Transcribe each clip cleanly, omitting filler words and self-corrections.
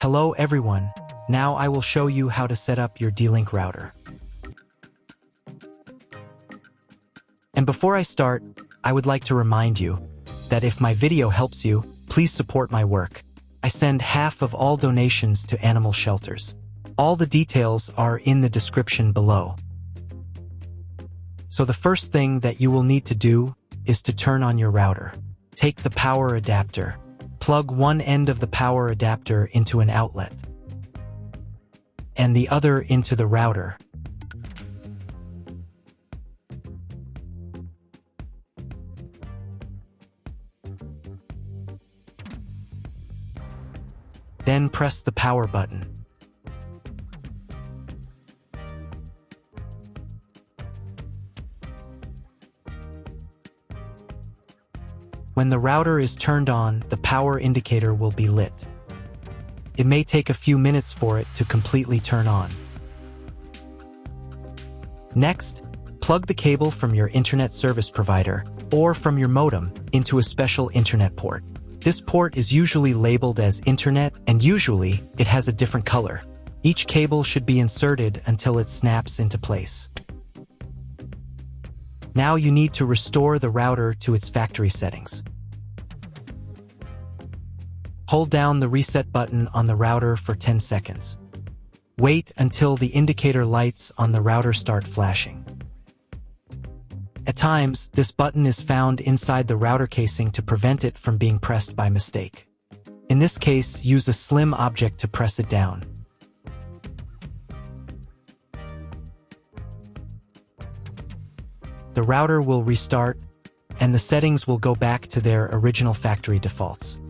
Hello everyone, now I will show you how to set up your D-Link router. And before I start, I would like to remind you that if my video helps you, please support my work. I send half of all donations to animal shelters. All the details are in the description below. So the first thing that you will need to do is to turn on your router. Take the power adapter. Plug one end of the power adapter into an outlet and the other into the router. Then press the power button. When the router is turned on, the power indicator will be lit. It may take a few minutes for it to completely turn on. Next, plug the cable from your internet service provider or from your modem into a special internet port. This port is usually labeled as Internet, and usually it has a different color. Each cable should be inserted until it snaps into place. Now you need to restore the router to its factory settings. Hold down the reset button on the router for 10 seconds. Wait until the indicator lights on the router start flashing. At times, this button is found inside the router casing to prevent it from being pressed by mistake. In this case, use a slim object to press it down. The router will restart, and the settings will go back to their original factory defaults.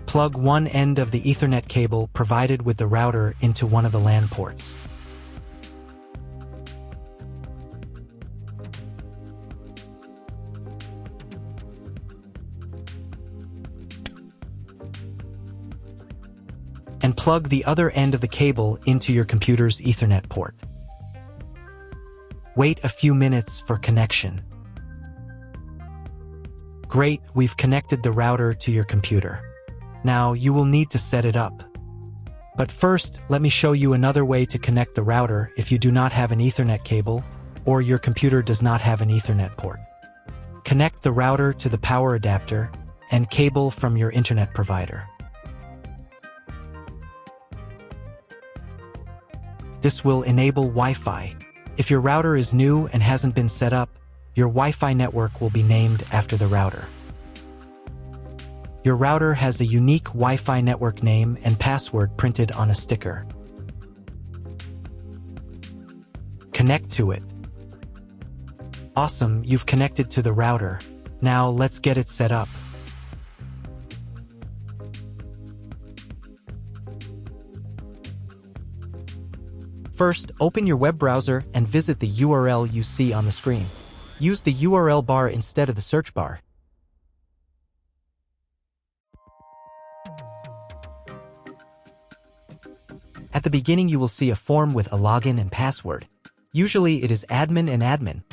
Plug one end of the Ethernet cable provided with the router into one of the LAN ports. And plug the other end of the cable into your computer's Ethernet port. Wait a few minutes for connection. Great, we've connected the router to your computer. Now you will need to set it up. But first, let me show you another way to connect the router if you do not have an Ethernet cable or your computer does not have an Ethernet port. Connect the router to the power adapter and cable from your internet provider. This will enable Wi-Fi. If your router is new and hasn't been set up, your Wi-Fi network will be named after the router. Your router has a unique Wi-Fi network name and password printed on a sticker. Connect to it. Awesome, you've connected to the router. Now let's get it set up. First, open your web browser and visit the URL you see on the screen. Use the URL bar instead of the search bar. At the beginning, you will see a form with a login and password. Usually, it is admin and admin.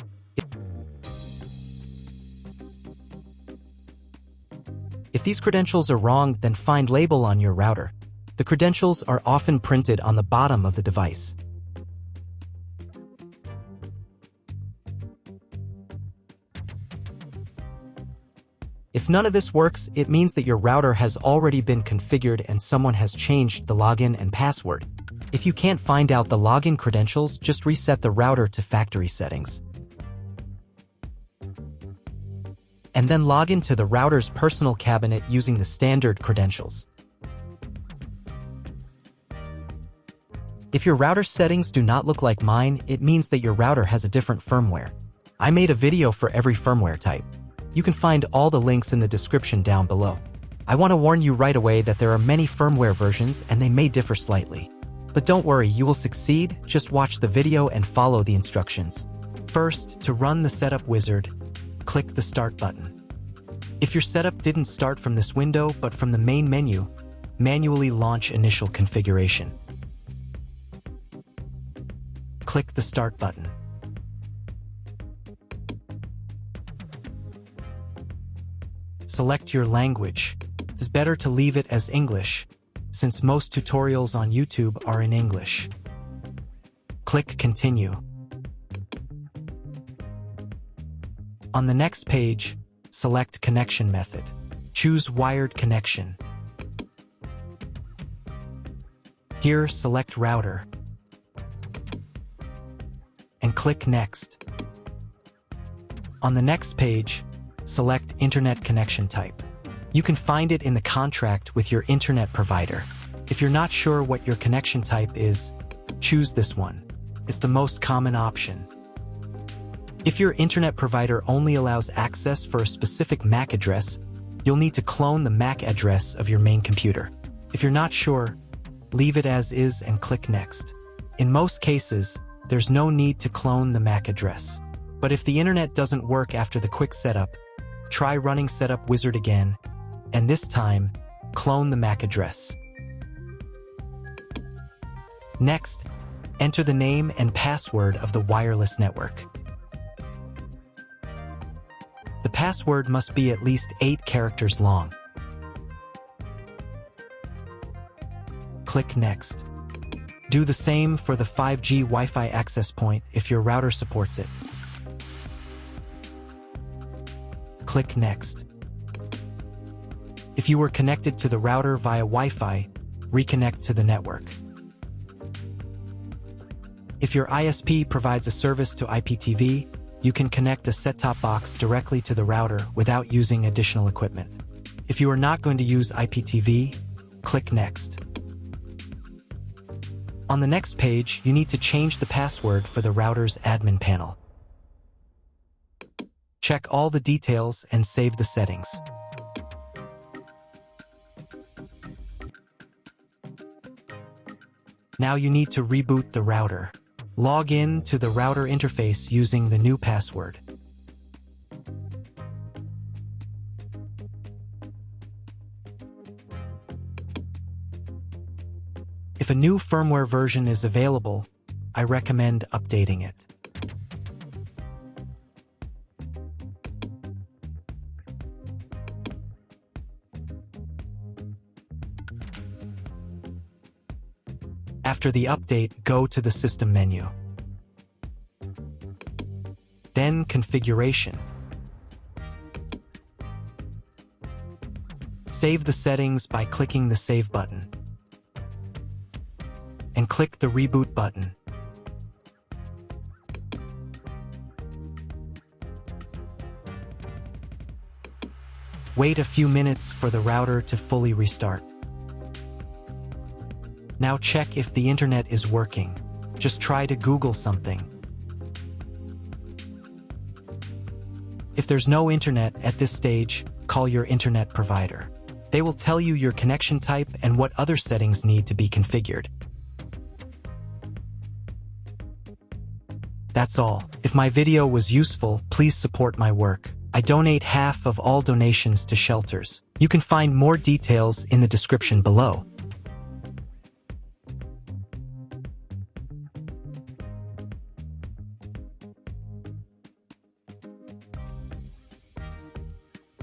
If these credentials are wrong, then find label on your router. The credentials are often printed on the bottom of the device. If none of this works, it means that your router has already been configured and someone has changed the login and password. If you can't find out the login credentials, just reset the router to factory settings. And then log into the router's personal cabinet using the standard credentials. If your router settings do not look like mine, it means that your router has a different firmware. I made a video for every firmware type. You can find all the links in the description down below. I want to warn you right away that there are many firmware versions and they may differ slightly. But don't worry, you will succeed, just watch the video and follow the instructions. First, to run the setup wizard, click the Start button. If your setup didn't start from this window but from the main menu, manually launch initial configuration. Click the Start button. Select your language. It's better to leave it as English. since most tutorials on YouTube are in English. Click Continue. On the next page, select Connection Method. Choose Wired Connection. Here, select Router. And click Next. On the next page, select Internet Connection Type. You can find it in the contract with your internet provider. If you're not sure what your connection type is, choose this one. It's the most common option. If your internet provider only allows access for a specific MAC address, you'll need to clone the MAC address of your main computer. If you're not sure, leave it as is and click Next. In most cases, there's no need to clone the MAC address. But if the internet doesn't work after the quick setup, try running Setup Wizard again, and this time, clone the MAC address. Next, enter the name and password of the wireless network. The password must be at least 8 characters long. Click Next. Do the same for the 5G Wi-Fi access point if your router supports it. Click Next. If you were connected to the router via Wi-Fi, reconnect to the network. If your ISP provides a service to IPTV, you can connect a set-top box directly to the router without using additional equipment. If you are not going to use IPTV, click Next. On the next page, you need to change the password for the router's admin panel. Check all the details and save the settings. Now you need to reboot the router. Log in to the router interface using the new password. If a new firmware version is available, I recommend updating it. After the update, go to the System menu. Then Configuration. Save the settings by clicking the Save button. And click the Reboot button. Wait a few minutes for the router to fully restart. Now check if the internet is working. Just try to Google something. If there's no internet at this stage, call your internet provider. They will tell you your connection type and what other settings need to be configured. That's all. If my video was useful, please support my work. I donate half of all donations to shelters. You can find more details in the description below.